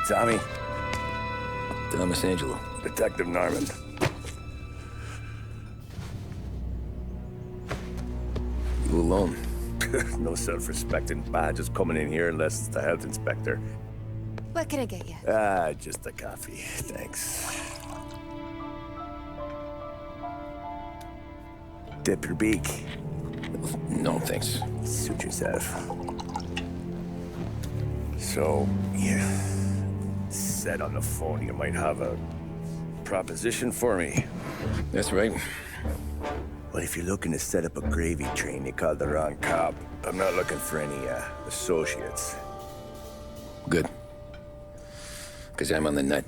Tommy. Thomas Angelo. Detective Norman. You alone? No self-respecting badges coming in here unless it's the health inspector. What can I get you? Just a coffee. Thanks. Dip your beak. No, thanks. Suit yourself. So, you said on the phone you might have a proposition for me. That's right. Well, if you're looking to set up a gravy train, you called the wrong cop. I'm not looking for any, associates. Good. Because I'm on the nut.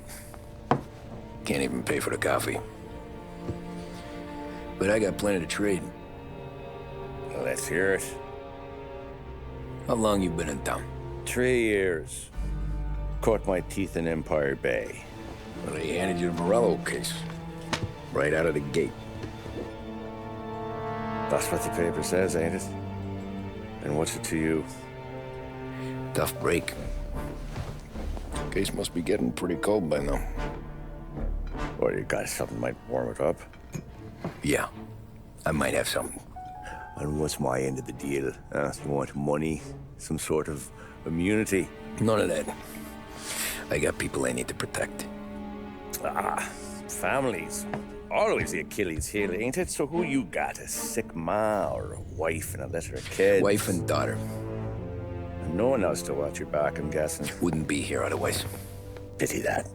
Can't even pay for the coffee. But I got plenty to trade. Well, let's hear it. How long you been in town? 3 years. Caught my teeth in Empire Bay. Well, they handed you the Morello case. Right out of the gate. That's what the paper says, ain't it? And what's it to you? Tough break. Case must be getting pretty cold by now. Or you got something might warm it up? Yeah, I might have something. And what's my end of the deal? You want money? Some sort of immunity? None of that. I got people I need to protect. Families. Always the Achilles heel, ain't it? So who you got? A sick ma or a wife and a litter of kids? Wife and daughter. And no one else to watch your back, I'm guessing. Wouldn't be here otherwise. Pity that.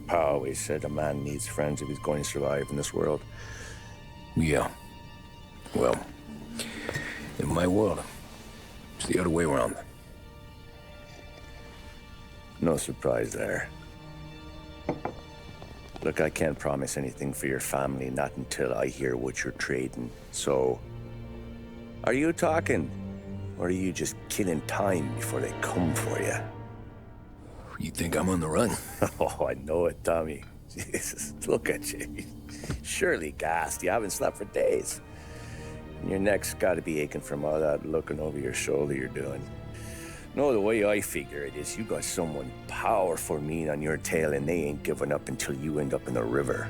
Pa always said a man needs friends if he's going to survive in this world. Yeah. Well, in my world, it's the other way around. No surprise there. Look, I can't promise anything for your family, not until I hear what you're trading. So, are you talking? Or are you just killing time before they come for you? You think I'm on the run? Oh, I know it, Tommy. Jesus, look at you. Surely gassed. You haven't slept for days. And your neck's got to be aching from all that looking over your shoulder you're doing. No, the way I figure it is you got someone powerful mean on your tail and they ain't giving up until you end up in the river.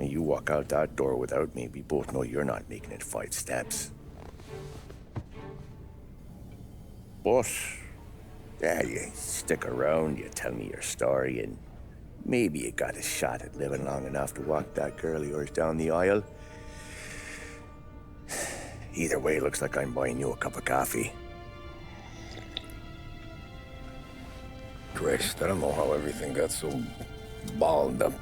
And you walk out that door without me, we both know you're not making it 5 steps. But, yeah, you stick around, you tell me your story, and maybe you got a shot at living long enough to walk that girl of yours down the aisle. Either way, looks like I'm buying you a cup of coffee. Christ, I don't know how everything got so balled up.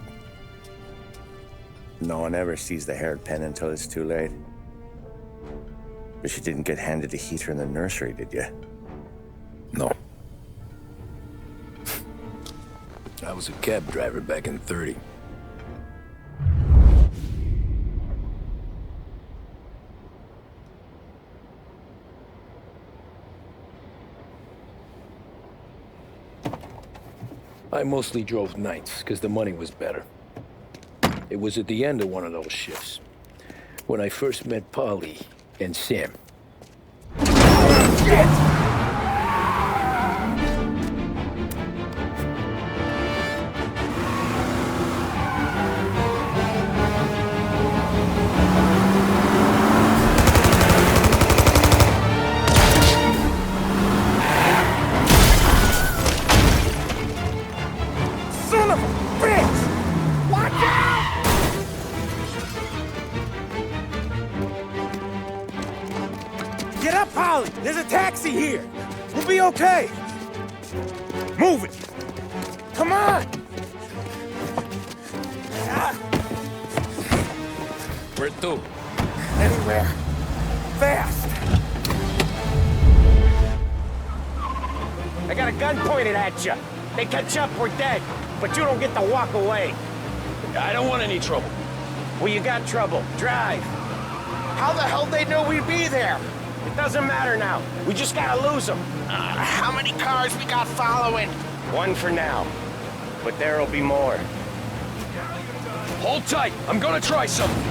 No one ever sees the hairpin until it's too late. But you didn't get handed a heater in the nursery, did you? No. I was a cab driver back in '30. I mostly drove nights, because the money was better. It was at the end of one of those shifts, when I first met Polly and Sam. Shit! Get up, Polly! There's a taxi here! We'll be okay! Move it! Come on! Where to? Anywhere. Fast! I got a gun pointed at you. They catch up, we're dead. But you don't get to walk away. I don't want any trouble. Well, you got trouble. Drive. How the hell they know we'd be there? It doesn't matter now. We just gotta lose them. How many cars we got following? One for now. But there'll be more. Hold tight. I'm gonna try something.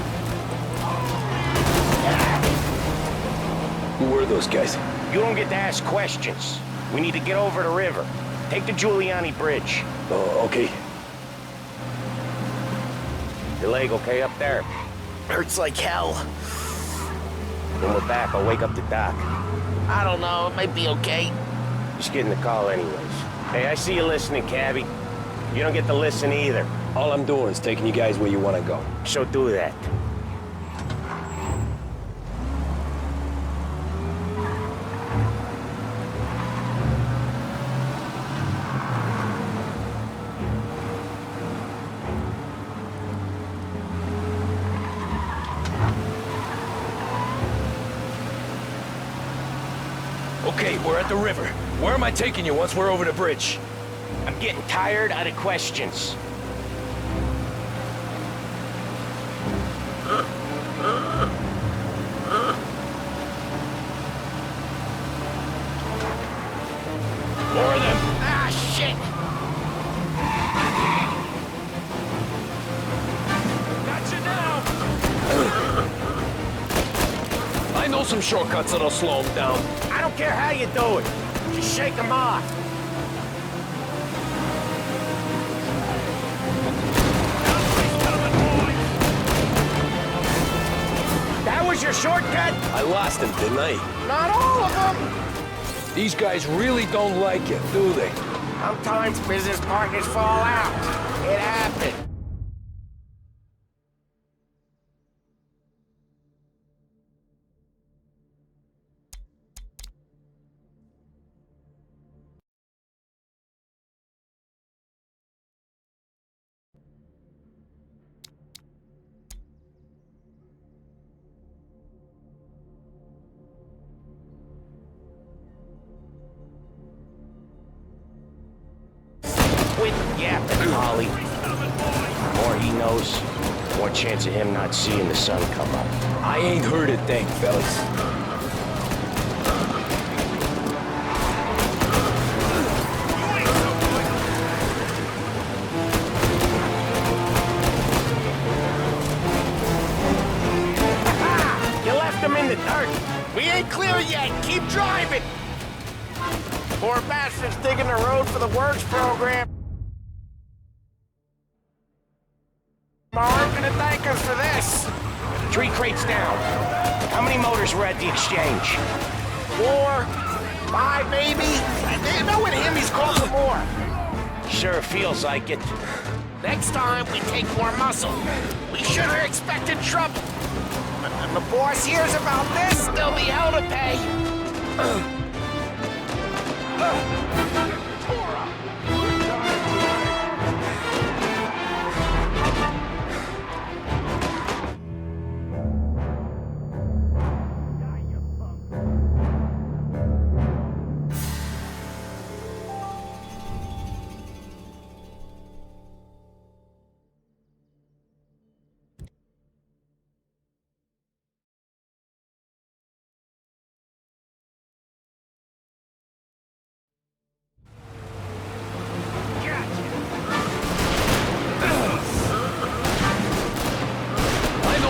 Who were those guys? You don't get to ask questions. We need to get over the river. Take the Giuliani Bridge. Oh, okay. Your leg okay up there? Hurts like hell. When we're back, I'll wake up the doc. I don't know, it might be okay. Just getting the call anyways. Hey, I see you listening, cabbie. You don't get to listen either. All I'm doing is taking you guys where you want to go. So do that. Okay, we're at the river. Where am I taking you once we're over the bridge? I'm getting tired of the questions. More of them. Ah, shit! Gotcha now. I know some shortcuts that'll slow them down. I don't care how you do it. Just shake them off. That was your shortcut? I lost him, didn't I? Not all of them. These guys really don't like it, do they? Sometimes business partners fall out. It happens. Quit yapping, Holly. The more he knows, the more chance of him not seeing the sun come up. I ain't heard a thing, fellas. You left him in the dirt. We ain't clear yet. Keep driving. Poor bastards digging the road for the works program. Aren't gonna thank us for this. 3 crates down. How many motors were at the exchange? 4, 5 maybe? Knowing him, he's called for more. Sure feels like it. Next time, we take more muscle. We should have expected trouble. When the boss hears about this, there'll be hell to pay.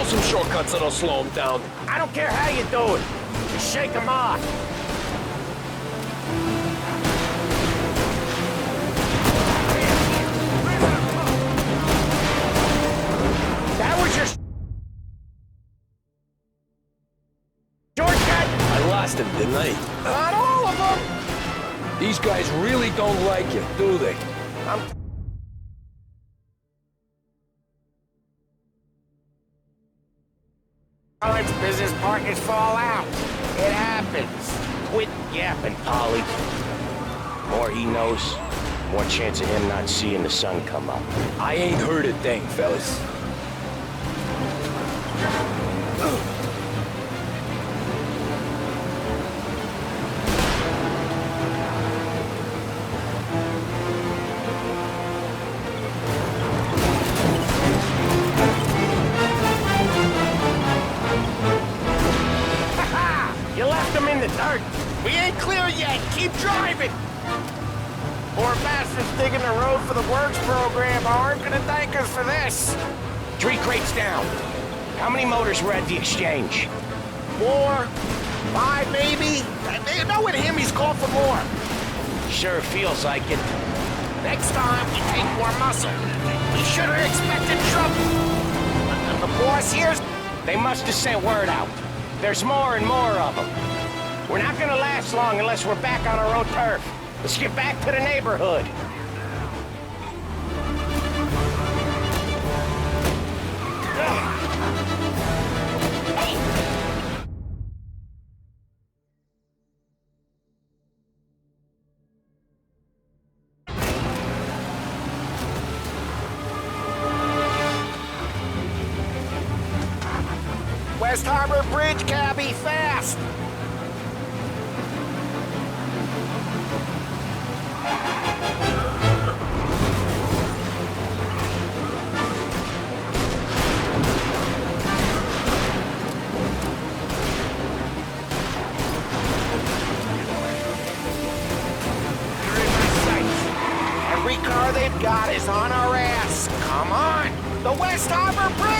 Some shortcuts that'll slow them down. I don't care how you do it. Just shake them off. That was your shortcut? I lost him, didn't I? Not all of them. These guys really don't like it, do they? Sometimes business partners fall out. It happens. Quit yapping, Polly. The more he knows, the more chance of him not seeing the sun come up. I ain't heard a thing, fellas. Dirt. We ain't clear yet. Keep driving. Poor bastards digging the road for the works program aren't gonna thank us for this. 3 crates down. How many motors were at the exchange? 4, 5 maybe? Knowing him, he's called for more. Sure feels like it. Next time, we take more muscle. We should have expected trouble. And the boss here's... They must have sent word out. There's more and more of them. We're not gonna last long unless we're back on our own turf. Let's get back to the neighborhood. West Harbor Bridge, cabbie, fast! Every car they've got is on our ass. Come on! The West Harbor Bridge!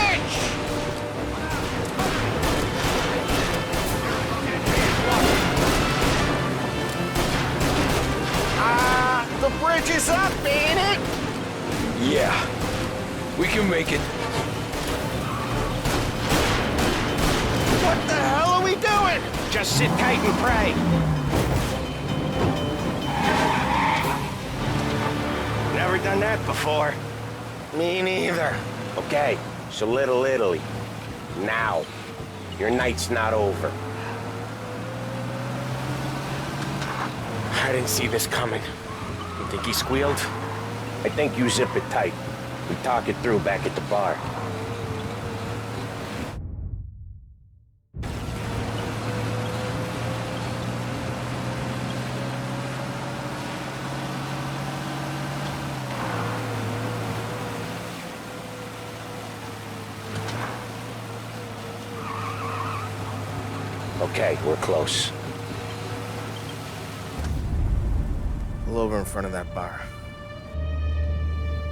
The bridge is up, ain't it? Yeah, we can make it. What the hell are we doing? Just sit tight and pray. Never done that before. Me neither. Okay, so Little Italy. Now. Your night's not over. I didn't see this coming. You think he squealed? I think you zip it tight. We talk it through back at the bar. Okay, we're close. Pull over in front of that bar.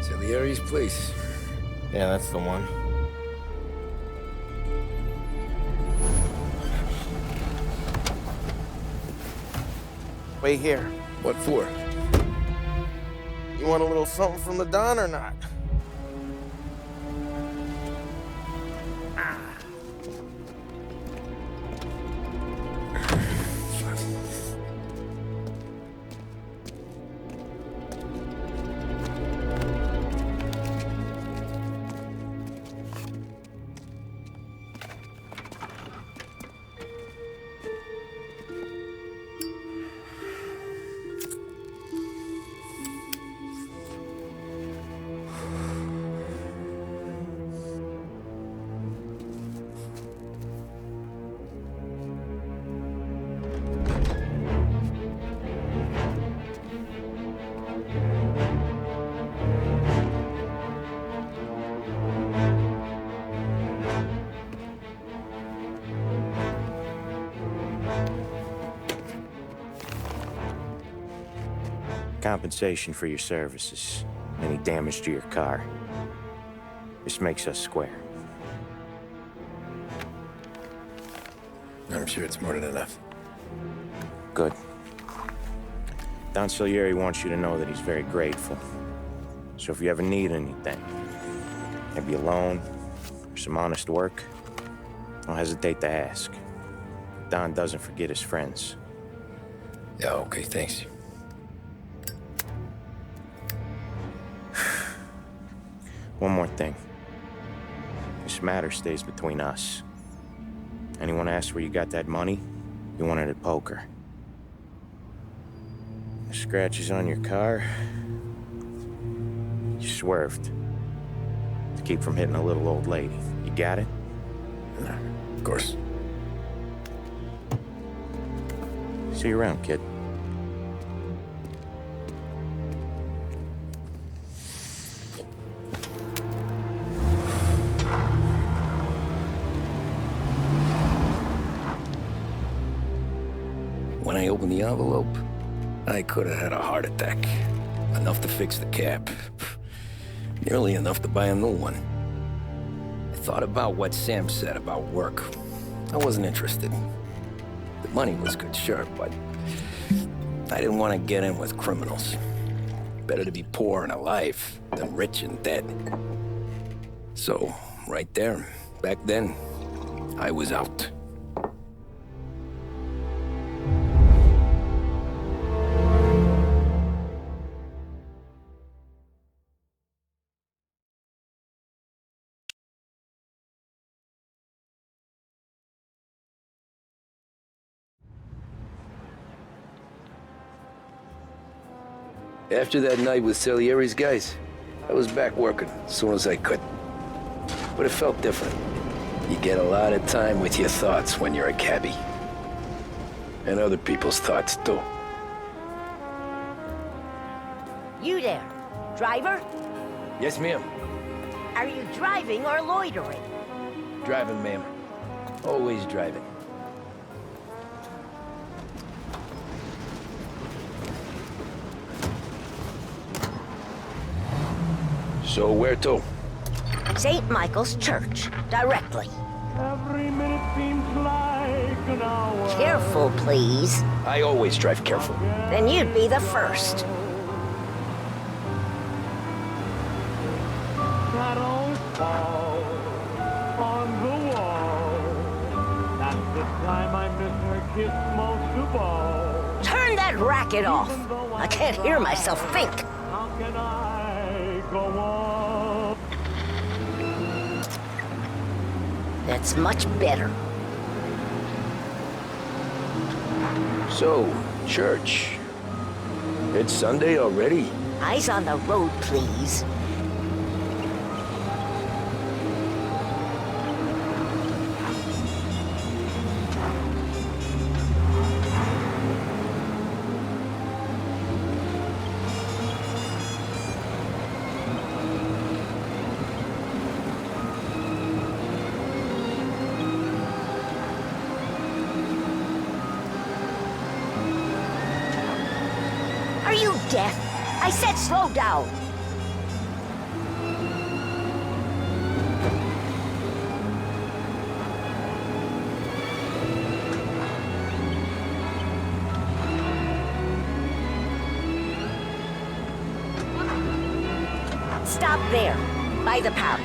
Salieri's place. Yeah, that's the one. Wait here. What for? You want a little something from the Don or not? Compensation for your services. Any damage to your car. This makes us square. I'm sure it's more than enough. Good. Don Salieri wants you to know that he's very grateful. So if you ever need anything, maybe a loan or some honest work, don't hesitate to ask. Don doesn't forget his friends. Yeah, okay, thanks. One more thing. This matter stays between us. Anyone asks where you got that money, you want it at poker. The scratches on your car, you swerved. To keep from hitting a little old lady. You got it? Of course. See you around, kid. When I opened the envelope, I could have had a heart attack. Enough to fix the cap. Nearly enough to buy a new one. I thought about what Sam said about work. I wasn't interested. The money was good, sure, but I didn't want to get in with criminals. Better to be poor and alive than rich and dead. So, right there, back then, I was out. After that night with Salieri's guys, I was back working as soon as I could. But it felt different. You get a lot of time with your thoughts when you're a cabbie. And other people's thoughts, too. You there, driver? Yes, ma'am. Are you driving or loitering? Driving, ma'am. Always driving. So where to? St. Michael's Church, directly. Every minute seems like an hour. Careful, please. I always drive careful. Then you'd be the first. Shadows fall on the wall. That's the time I miss her kiss most of all. Turn that racket off. I can't hear myself think. How can I go on? That's much better. So, church. It's Sunday already? Eyes on the road, please. Are you deaf? I said slow down. Stop there, by the park.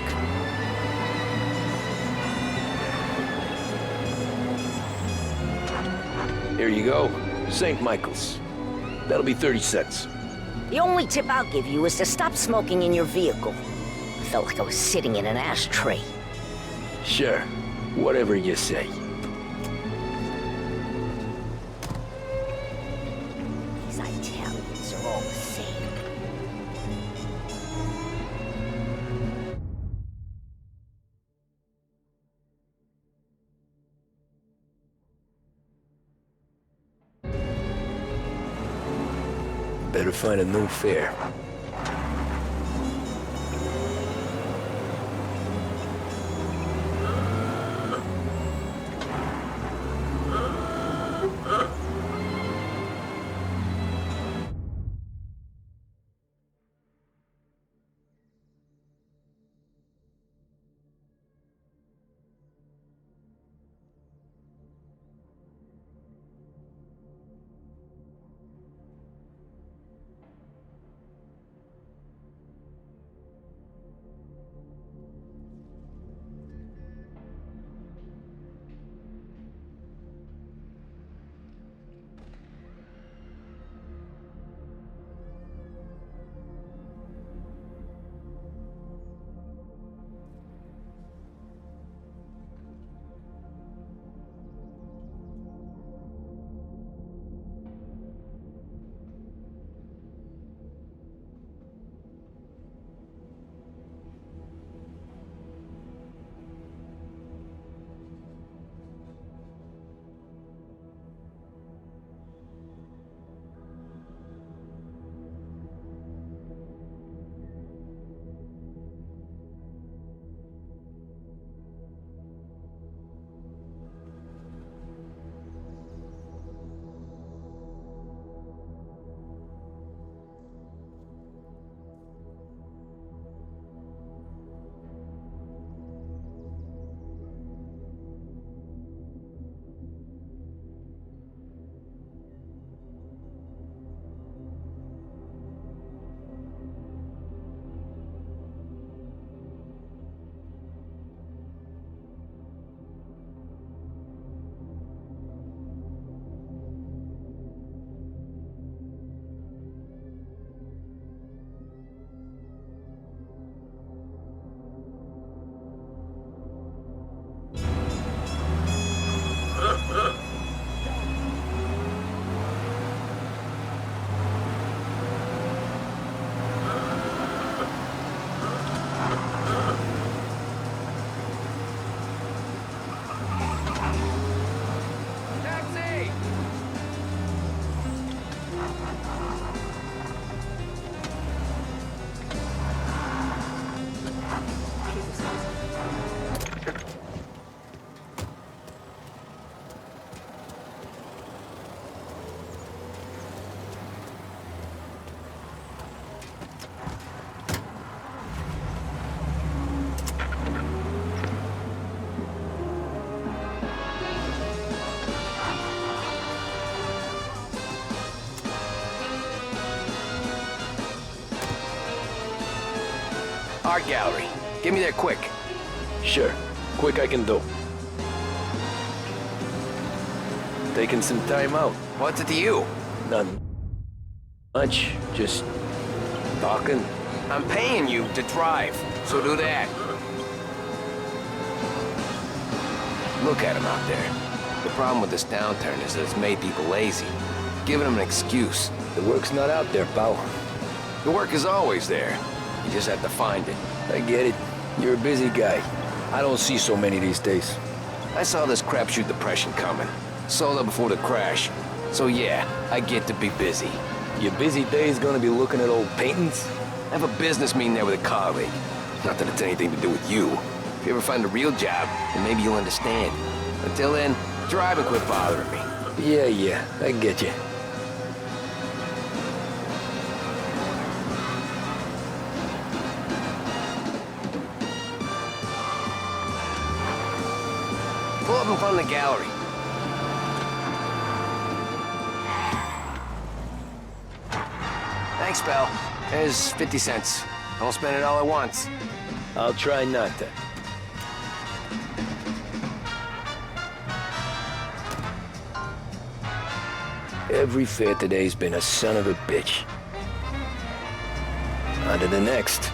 Here you go. St. Michael's. That'll be 30 cents. The only tip I'll give you is to stop smoking in your vehicle. I felt like I was sitting in an ashtray. Sure. Whatever you say. These Italians are all the same. Better find a new fare. Art gallery. Get me there quick. Sure. Quick I can do. Taking some time out. What's it to you? None much. Just talking. I'm paying you to drive, so do that. Look at him out there. The problem with this downturn is that it's made people lazy. Giving them an excuse. The work's not out there, pal. The work is always there. You just have to find it. I get it. You're a busy guy. I don't see so many these days. I saw this crapshoot depression coming. Sold up before the crash. So yeah, I get to be busy. Your busy day's gonna be looking at old paintings? I have a business meeting there with a colleague. Not that it's anything to do with you. If you ever find a real job, then maybe you'll understand. Until then, drive and quit bothering me. Yeah, I get you. Pull up in front of the gallery. Thanks, pal. There's 50 cents. Don't spend it all at once. I'll try not to. Every fare today's been a son of a bitch. On to the next.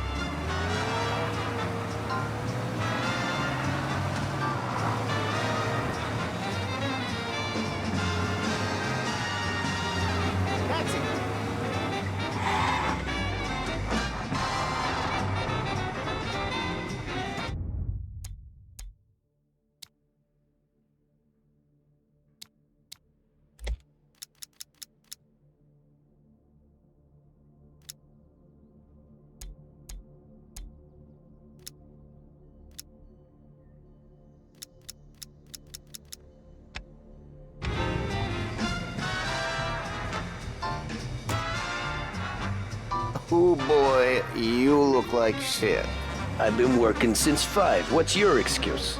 Oh boy, you look like shit. I've been working since 5. What's your excuse?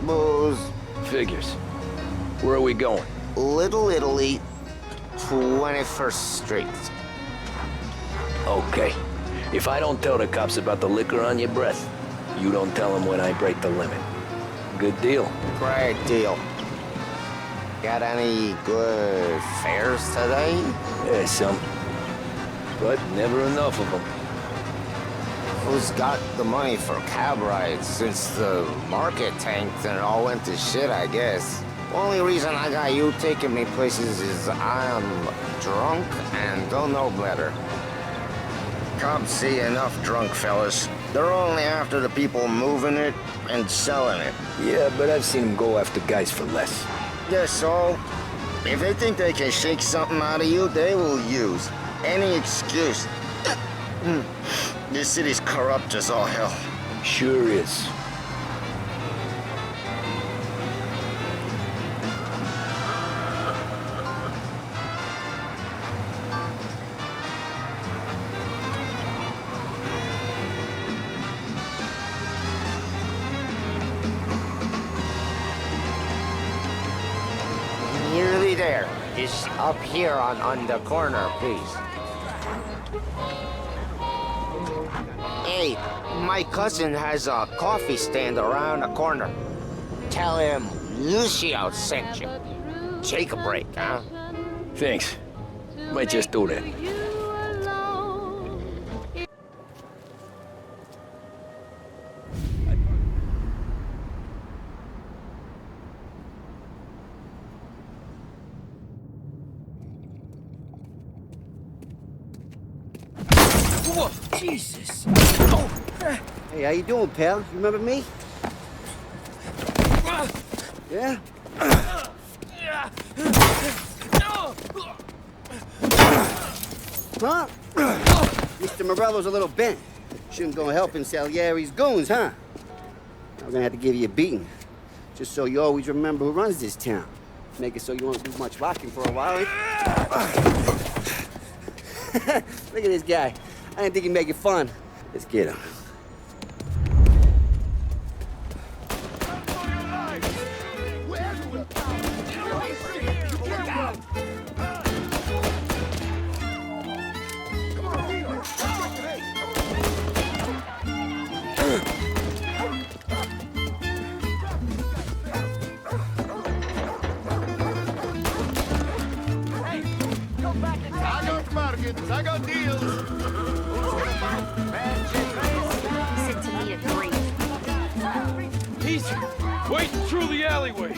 Booze. Figures. Where are we going? Little Italy, 21st Street. Okay. If I don't tell the cops about the liquor on your breath, you don't tell them when I break the limit. Good deal. Great deal. Got any good fares today? Yeah, some. But never enough of them. Who's got the money for cab rides since the market tanked and it all went to shit, I guess? Only reason I got you taking me places is I'm drunk and don't know better. Cops see enough drunk fellas. They're only after the people moving it and selling it. Yeah, but I've seen them go after guys for less. Guess so. If they think they can shake something out of you, they will use any excuse. This city's corrupt as all hell. Sure is. Nearly there. Just up here on the corner, please. Hey, my cousin has a coffee stand around the corner. Tell him Lucio sent you. Take a break, huh? Thanks. Might just do that. Whoa, Jesus! Hey, how you doing, pal? You remember me? Yeah? Huh? Mr. Morello's a little bent. Shouldn't go helping Salieri's goons, huh? I'm gonna have to give you a beating. Just so you always remember who runs this town. Make it so you won't do much rocking for a while. Look at this guy. I didn't think he'd make it fun. Let's get him. I got deals. Sit to me at 3. He's waiting through the alleyway.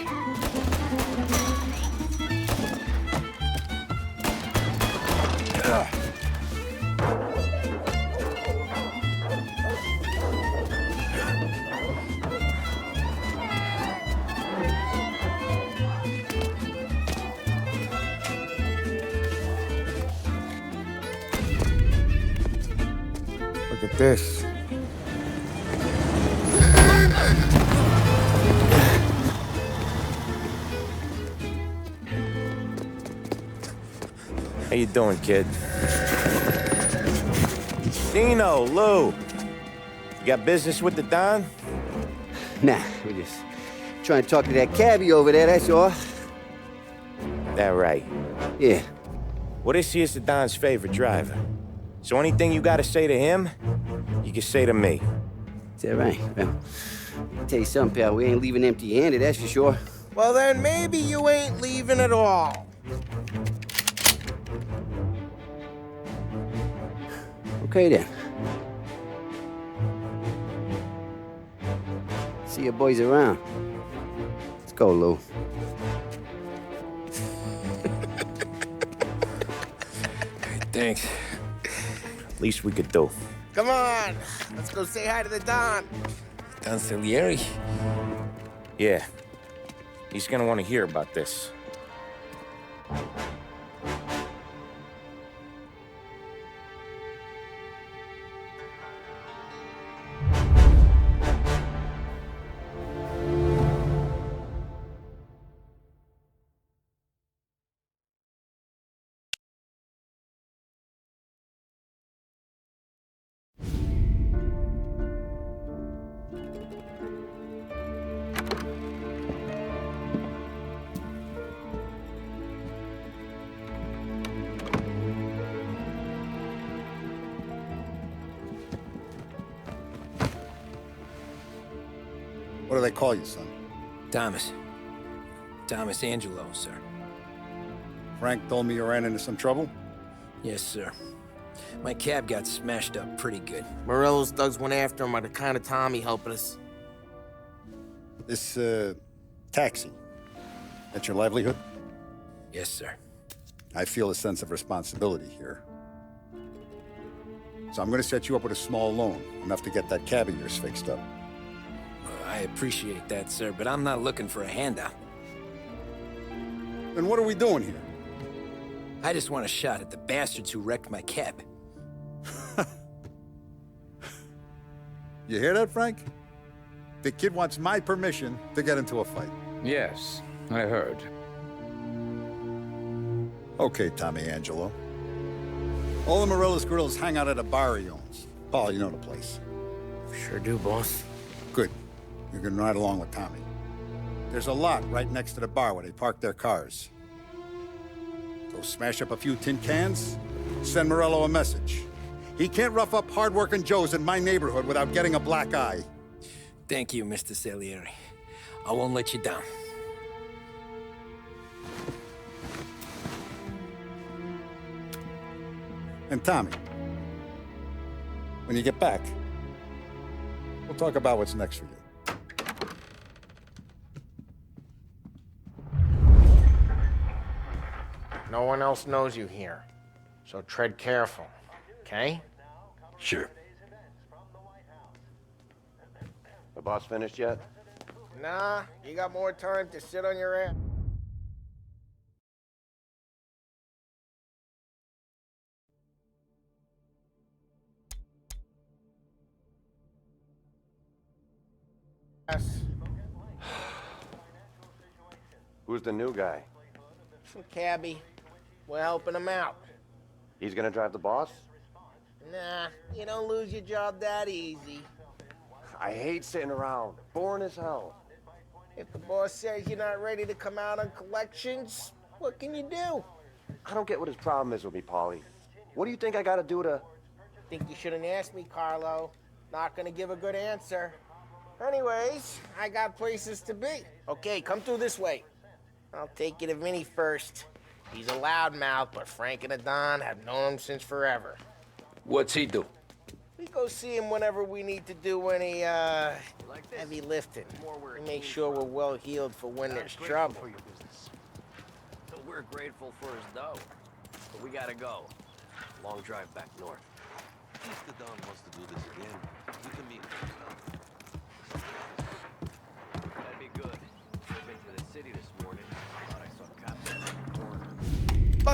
Look at this. How you doing, kid? Dino, Lou. You got business with the Don? Nah, we're just trying to talk to that cabbie over there, that's all. That right. Yeah. Well, this here's the Don's favorite driver. So anything you gotta say to him, you can say to me. Is that right? Well, I'll tell you something, pal. We ain't leaving empty-handed, that's for sure. Well, then maybe you ain't leaving at all. Okay, then. See your boys around. Let's go, Lou. Thanks. Least we could do. Come on, let's go say hi to the Don. Don Salieri? Yeah. He's gonna want to hear about this. What do they call you, son? Thomas. Thomas Angelo, sir. Frank told me you ran into some trouble? Yes, sir. My cab got smashed up pretty good. Morello's thugs went after him by the kind of Tommy helping us. This, taxi. That's your livelihood? Yes, sir. I feel a sense of responsibility here. So I'm gonna set you up with a small loan, enough to get that cab of yours fixed up. I appreciate that, sir, but I'm not looking for a handout. Then what are we doing here? I just want a shot at the bastards who wrecked my cab. You hear that, Frank? The kid wants my permission to get into a fight. Yes, I heard. Okay, Tommy Angelo. All the Morello's girls hang out at a bar he owns. Paul, you know the place. Sure do, boss. Good. You can ride along with Tommy. There's a lot right next to the bar where they park their cars. Go smash up a few tin cans, send Morello a message. He can't rough up hard-working Joes in my neighborhood without getting a black eye. Thank you, Mr. Salieri. I won't let you down. And Tommy, when you get back, we'll talk about what's next for you. No one else knows you here, so tread careful, okay? Sure. The boss finished yet? Nah, you got more time to sit on your ass. Who's the new guy? Some cabbie. We're helping him out. He's gonna drive the boss? Nah, you don't lose your job that easy. I hate sitting around. Boring as hell. If the boss says you're not ready to come out on collections, what can you do? I don't get what his problem is with me, Paulie. What do you think I gotta do to... Think you shouldn't ask me, Carlo. Not gonna give a good answer. Anyways, I got places to be. Okay, come through this way. I'll take you to Vinny first. He's a loudmouth, but Frank and the Don have known him since forever. What's he do? We go see him whenever we need to do any, heavy lifting. We make sure we're well healed for when there's trouble. So we're grateful for his dough. But we gotta go. Long drive back north. If the Don wants to do this again, we can meet him. That'd be good. I've been to the city this morning. Thought I saw cops around the corner.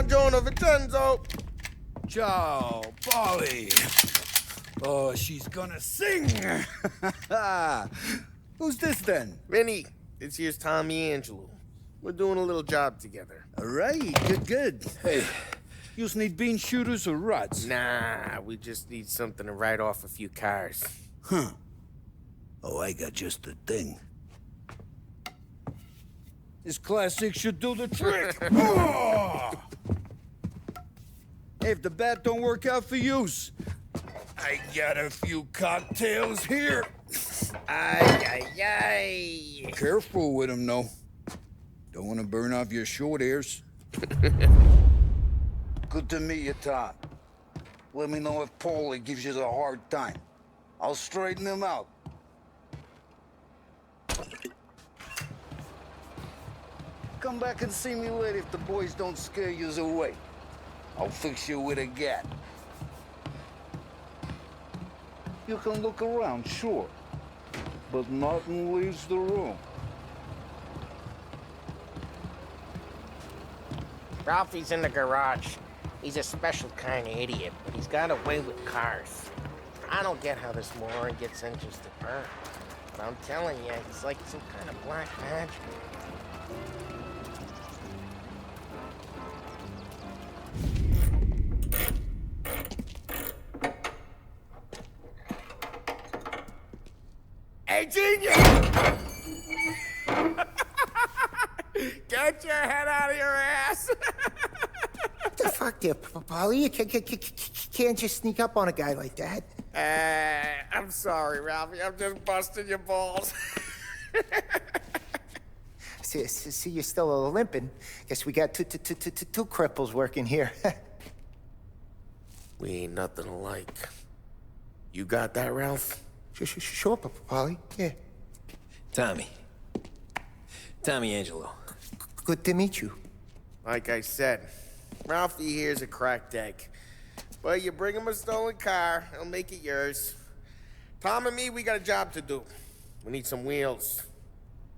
Buongiorno, Vincenzo! Ciao, Polly. Oh, she's gonna sing. Who's this then? Vinny, this here's Tommy Angelo. We're doing a little job together. All right, good. Hey, you need bean shooters or rods? Nah, we just need something to write off a few cars. Huh. Oh, I got just the thing. This classic should do the trick. Oh! Hey, if the bat don't work out for yous, I got a few cocktails here. Ay. Careful with them, though. Don't want to burn off your short hairs. Good to meet you, Tom. Let me know if Paulie gives you a hard time. I'll straighten him out. Come back and see me later if the boys don't scare yous away. I'll fix you with a gat. You can look around, sure, but nothing leaves the room. Ralphie's in the garage. He's a special kind of idiot, but he's got a way with cars. I don't get how this moron gets engines to burn. But I'm telling you, he's like some kind of black magic. Hey, genius! Get your head out of your ass! What the fuck there, Paulie? You can't just sneak up on a guy like that. I'm sorry, Ralphie. I'm just busting your balls. See, you're still limping. Guess we got two cripples working here. We ain't nothing alike. You got that, Ralph? Sure, Paulie. Yeah. Tommy Angelo. Good to meet you. Like I said, Ralphie here's a cracked egg. But you bring him a stolen car, he'll make it yours. Tom and me, we got a job to do. We need some wheels.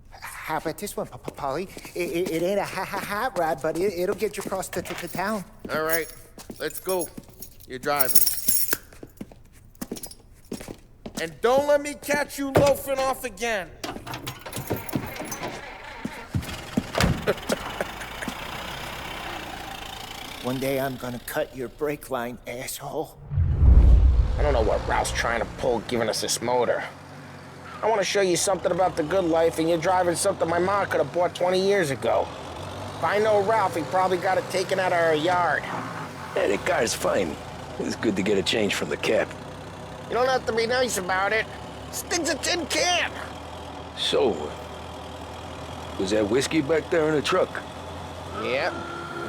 How about this one, Paulie? It ain't a hot rod, but it'll get you across to town. All right, let's go. You're driving. And don't let me catch you loafing off again. One day I'm gonna cut your brake line, asshole. I don't know what Ralph's trying to pull giving us this motor. I want to show you something about the good life, and you're driving something my mom could have bought 20 years ago. If I know Ralph, he probably got it taken out of our yard. Yeah, the car's fine. It's good to get a change from the cap. You don't have to be nice about it. This thing's a tin can. So, was that whiskey back there in the truck? Yep,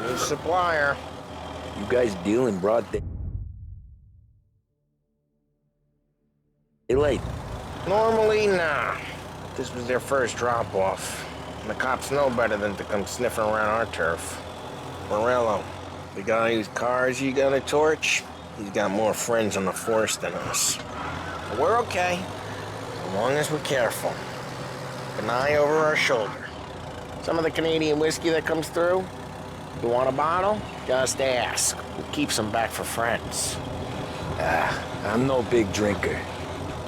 new supplier. You guys deal in broad daylight? Normally, nah. This was their first drop-off. And the cops know better than to come sniffing around our turf. Morello, the guy whose cars you got a torch, he's got more friends on the force than us. But we're okay, as long as we're careful. An eye over our shoulder. Some of the Canadian whiskey that comes through, you want a bottle? Just ask. We'll keep some back for friends. I'm no big drinker.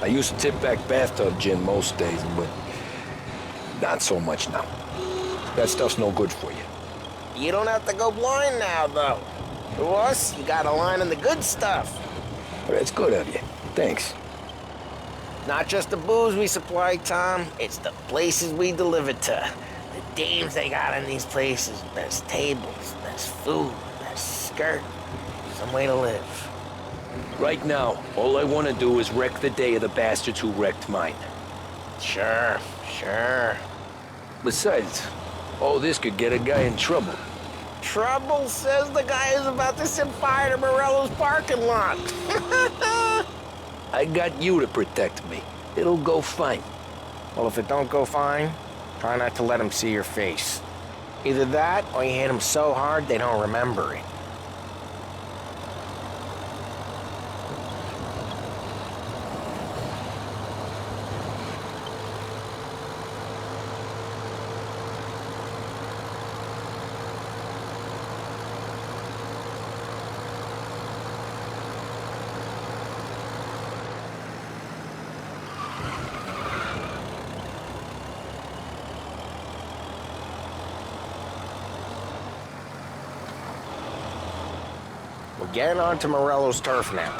I used to tip back bathtub gin most days, but Not so much now. That stuff's no good for you. You don't have to go blind now, though. To us, you got a line on the good stuff. Well, that's good of you. Thanks. Not just the booze we supply, Tom. It's the places we deliver to. The dames they got in these places. Best tables, best food, best skirt. Some way to live. Right now, all I want to do is wreck the day of the bastards who wrecked mine. Sure. Besides, all this could get a guy in trouble. Trouble, says the guy who's about to set fire to Morello's parking lot. I got you to protect me. It'll go fine. Well, if it don't go fine, try not to let them see your face. Either that, or you hit them so hard they don't remember it. We're getting onto Morello's turf now.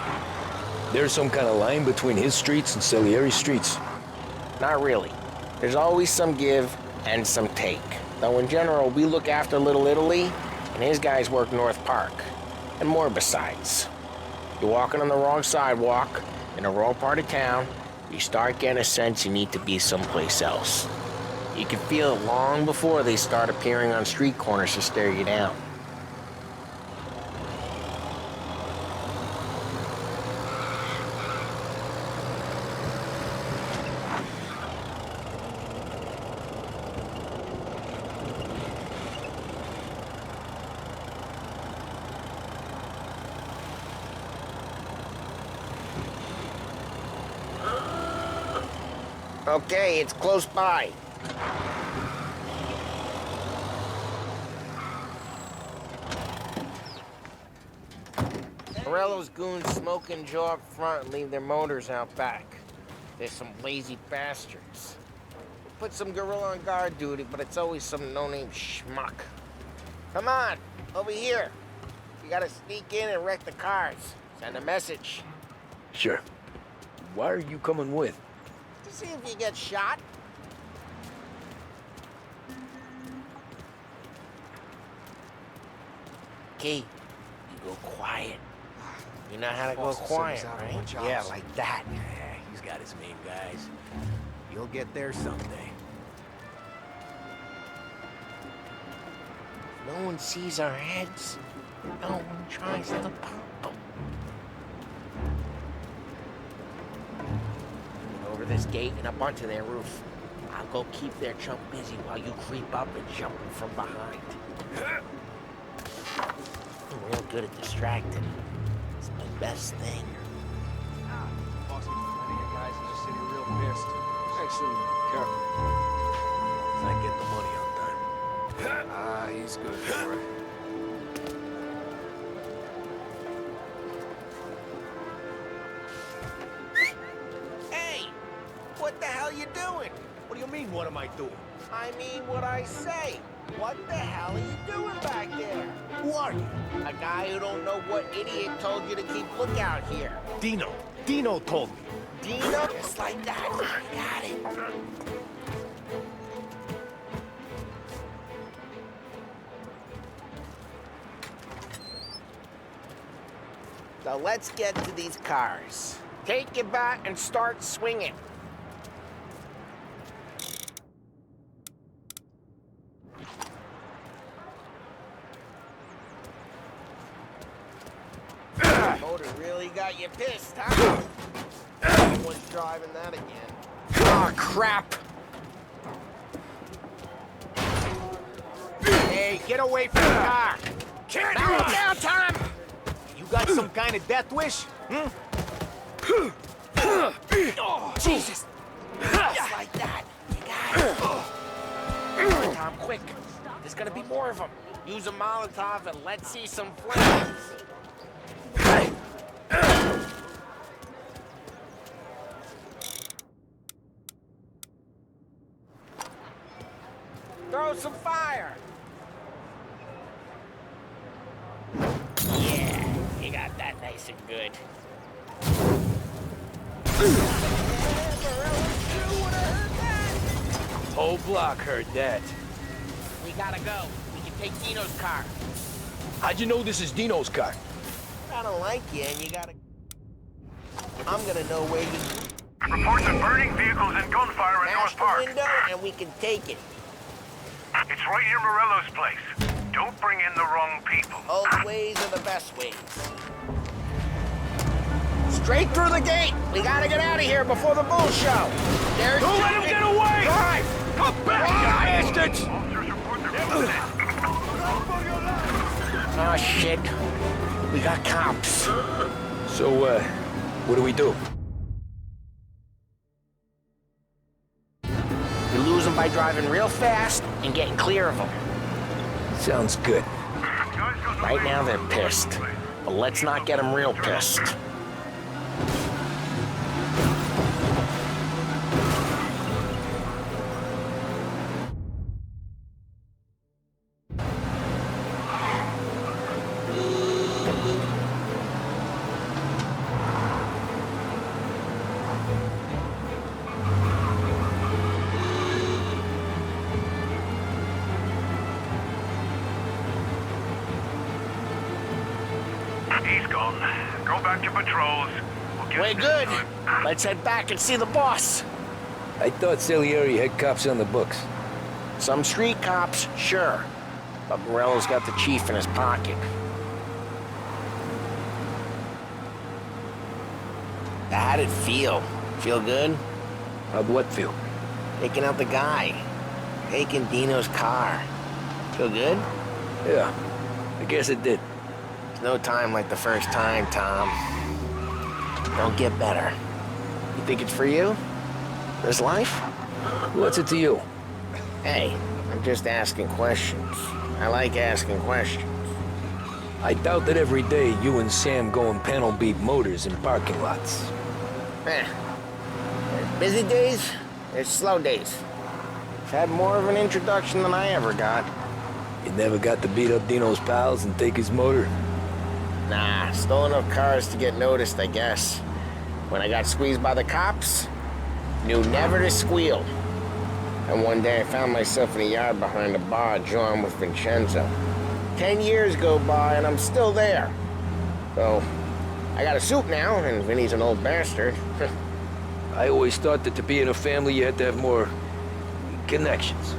There's some kind of line between his streets and Salieri's streets. Not really. There's always some give and some take. Though in general, we look after Little Italy, and his guys work North Park. And more besides. You're walking on the wrong sidewalk, in the wrong part of town, you start getting a sense you need to be someplace else. You can feel it long before they start appearing on street corners to stare you down. Okay, it's close by. Morello's goons smoke and jaw up front and leave their motors out back. They're some lazy bastards. We put some gorilla on guard duty, but it's always some no-name schmuck. Come on, over here. You gotta sneak in and wreck the cars. Send a message. Sure. Why are you coming with? To see if you get shot. Key, you go quiet. You know how to go quiet, right? Yeah, like that. Yeah, he's got his main guys. You'll get there someday. No one sees our heads. No one tries to pop them. Over this gate and up onto their roof. I'll go keep their chump busy while you creep up and jump them from behind. I'm real good at distracting. It's my best thing. Boss, plenty of guys are just sitting real pissed. Actually, careful. If I get the money on time. Ah, he's good for it. Hey! What the hell you doing? What do you mean, what am I doing? I mean what I say. What the hell are you doing back there? Who are you? A guy who don't know what idiot told you to keep lookout here. Dino. Dino told me. Dino? Just like that. I got it. So let's get to these cars. Take your bat and start swinging. Motor really got you pissed, huh? Someone's driving that again. Ah, crap! Hey, get away from the car! Can't Now, down, Tom! You got some kind of death wish? Hmm? Oh, Jesus! Just like that. You got it. Come on, Tom, quick. There's gonna be more of them. Use a Molotov and let's see some flames. some fire. Yeah, you got that nice and good. Whole block heard that. We gotta go. We can take Dino's car. How'd you know this is Dino's car? I don't like you, and you gotta... I'm gonna know where you... Reports of burning vehicles and gunfire in North Park. Smash the window, and we can take it. It's right near Morello's place. Don't bring in the wrong people. Old ways are the best ways. Straight through the gate. We gotta get out of here before the bull show. There's... Don't let him get away! Drive! Come back, you bastards! Oh, shit. We got cops. So, what do we do? You lose them by driving real fast and getting clear of them. Sounds good. Right now they're pissed, but let's not get them real pissed. He's gone. Go back to patrols. We're good. Let's head back and see the boss. I thought Salieri had cops on the books. Some street cops, sure. But Morello's got the chief in his pocket. How'd it feel? Feel good? How'd what feel? Taking out the guy. Taking Dino's car. Feel good? Yeah, I guess it did. There's no time like the first time, Tom. Don't get better. You think it's for you? This life? What's it to you? Hey, I'm just asking questions. I like asking questions. I doubt that every day you and Sam go and panel beat motors in parking lots. There's busy days, there's slow days. I've had more of an introduction than I ever got. You never got to beat up Dino's pals and take his motor? Nah, stole enough cars to get noticed, I guess. When I got squeezed by the cops, knew never to squeal. And one day I found myself in a yard behind a bar drawn with Vincenzo. 10 years go by and I'm still there. So, I got a suit now, and Vinny's an old bastard. I always thought that to be in a family you had to have more connections.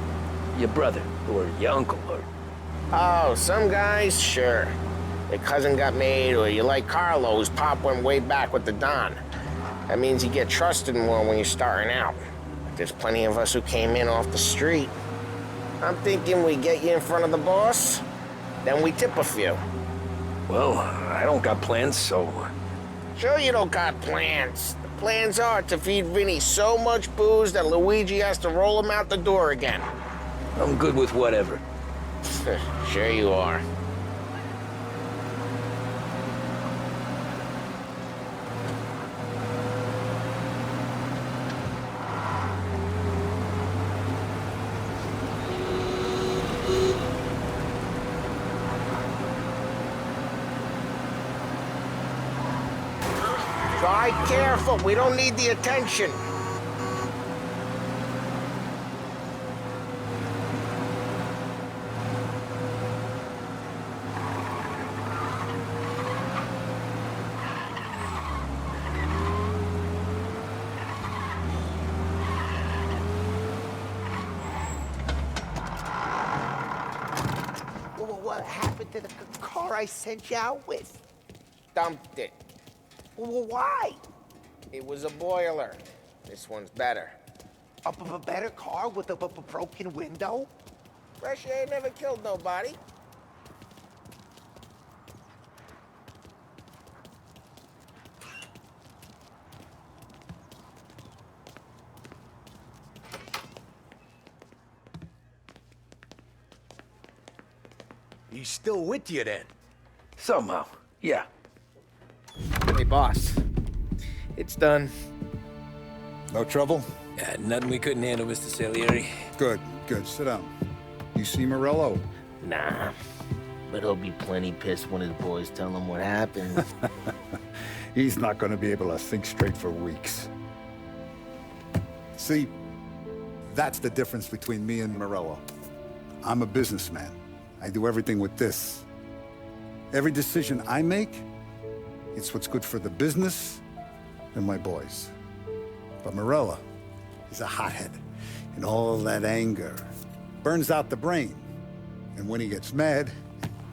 Your brother, or your uncle, or... Oh, some guys, sure. Your cousin got made, or you like Carlos, Pop went way back with the Don. That means you get trusted more when you're starting out. There's plenty of us who came in off the street. I'm thinking we get you in front of the boss, then we tip a few. Well, I don't got plans, so... Sure you don't got plans. The plans are to feed Vinny so much booze that Luigi has to roll him out the door again. I'm good with whatever. Sure you are. Try careful, we don't need the attention. What happened to the car I sent you out with? Dumped it. Well, why? It was a boiler. This one's better. A better car with a broken window? Fresh air never killed nobody. He's still with you then? Somehow, yeah. Hey, boss. It's done. No trouble? Yeah, nothing we couldn't handle, Mr. Salieri. Good, good. Sit down. You see Morello? Nah, but he'll be plenty pissed when his boys tell him what happened. He's not going to be able to think straight for weeks. See, that's the difference between me and Morello. I'm a businessman. I do everything with this. Every decision I make, it's what's good for the business and my boys. But Morello is a hothead, and all that anger burns out the brain. And when he gets mad,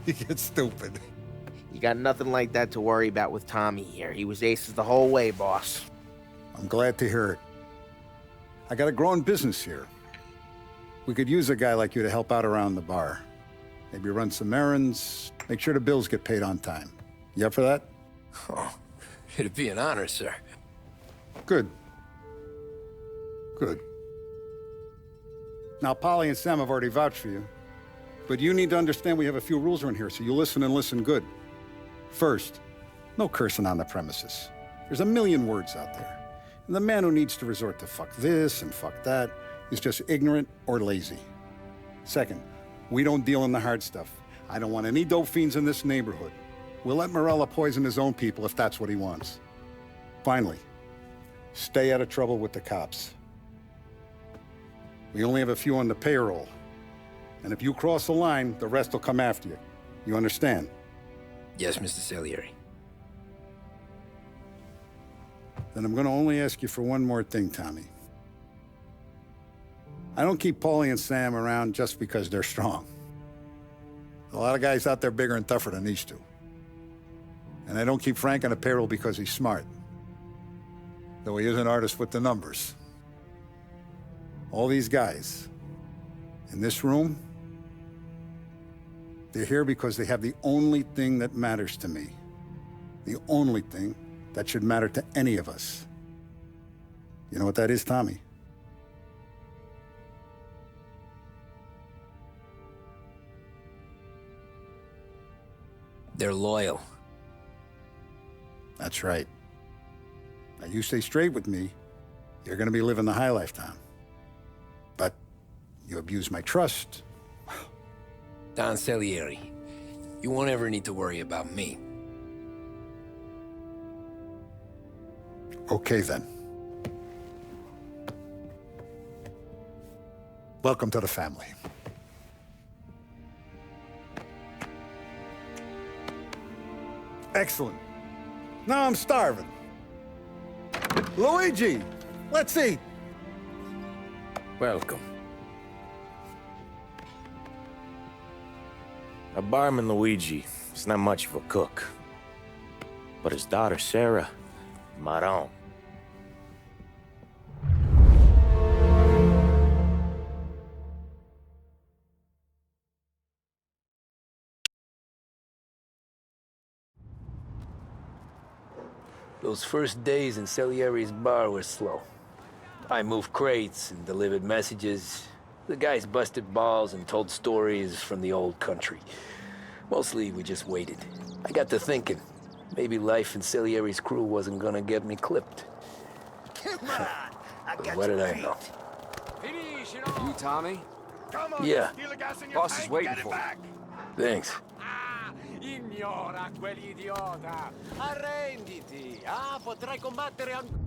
he gets stupid. You got nothing like that to worry about with Tommy here. He was aces the whole way, boss. I'm glad to hear it. I got a growing business here. We could use a guy like you to help out around the bar. Maybe run some errands, make sure the bills get paid on time. You up for that? Oh, it'd be an honor, sir. Good. Good. Now, Polly and Sam have already vouched for you. But you need to understand we have a few rules around here, so you listen and listen good. First, no cursing on the premises. There's a million words out there. And the man who needs to resort to fuck this and fuck that is just ignorant or lazy. Second, we don't deal in the hard stuff. I don't want any dope fiends in this neighborhood. We'll let Morello poison his own people if that's what he wants. Finally, stay out of trouble with the cops. We only have a few on the payroll. And if you cross the line, the rest will come after you. You understand? Yes, Mr. Salieri. Then I'm gonna only ask you for one more thing, Tommy. I don't keep Paulie and Sam around just because they're strong. A lot of guys out there bigger and tougher than these two. And I don't keep Frank on the payroll because he's smart. Though he is an artist with the numbers. All these guys in this room, they're here because they have the only thing that matters to me. The only thing that should matter to any of us. You know what that is, Tommy? They're loyal. That's right. Now, you stay straight with me, you're gonna be living the high life, Tom. But you abuse my trust. Don Salieri, you won't ever need to worry about me. Okay, then. Welcome to the family. Excellent. Now I'm starving. Luigi, let's eat. Welcome. Our barman Luigi is not much of a cook. But his daughter Sarah, Maron. Those first days in Salieri's bar were slow. I moved crates and delivered messages. The guys busted balls and told stories from the old country. Mostly, we just waited. I got to thinking, maybe life in Salieri's crew wasn't gonna get me clipped. Come on, But what did I know? You, Tommy? Yeah. Boss is waiting for you. Thanks. Ignora quell'idiota! Arrenditi! Ah, potrai combattere ancora!